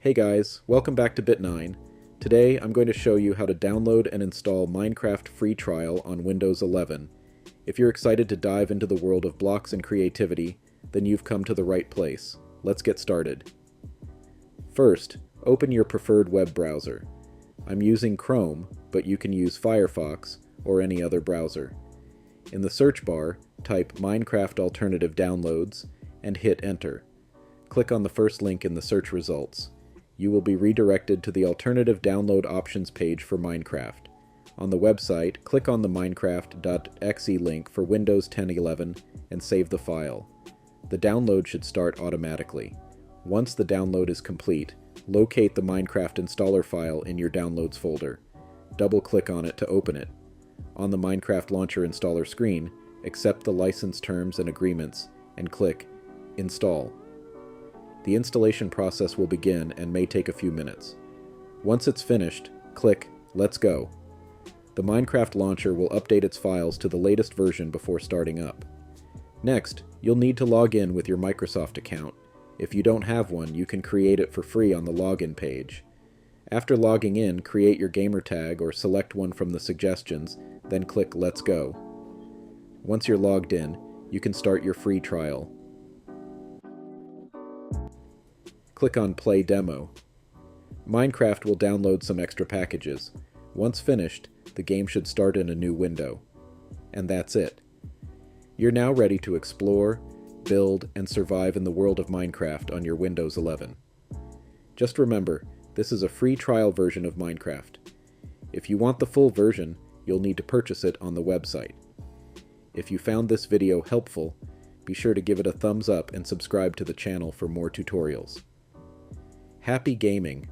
Hey guys, welcome back to Bit9. Today I'm going to show you how to download and install Minecraft free trial on Windows 11. If you're excited to dive into the world of blocks and creativity, then you've come to the right place. Let's get started. First, open your preferred web browser. I'm using Chrome, but you can use Firefox or any other browser. In the search bar, type Minecraft Alternative Downloads and hit Enter. Click on the first link in the search results. You will be redirected to the alternative download options page for Minecraft. On the website, click on the minecraft.exe link for Windows 10/11 and save the file. The download should start automatically. Once the download is complete, locate the Minecraft installer file in your Downloads folder. Double-click on it to open it. On the Minecraft Launcher installer screen, accept the license terms and agreements and click Install. The installation process will begin and may take a few minutes. Once it's finished, click Let's Go. The Minecraft launcher will update its files to the latest version before starting up. Next, you'll need to log in with your Microsoft account. If you don't have one, you can create it for free on the login page. After logging in, create your gamer tag or select one from the suggestions, then click Let's Go. Once you're logged in, you can start your free trial. Click on Play Demo. Minecraft will download some extra packages. Once finished, the game should start in a new window. And that's it. You're now ready to explore, build, and survive in the world of Minecraft on your Windows 11. Just remember, this is a free trial version of Minecraft. If you want the full version, you'll need to purchase it on the website. If you found this video helpful, be sure to give it a thumbs up and subscribe to the channel for more tutorials. Happy gaming!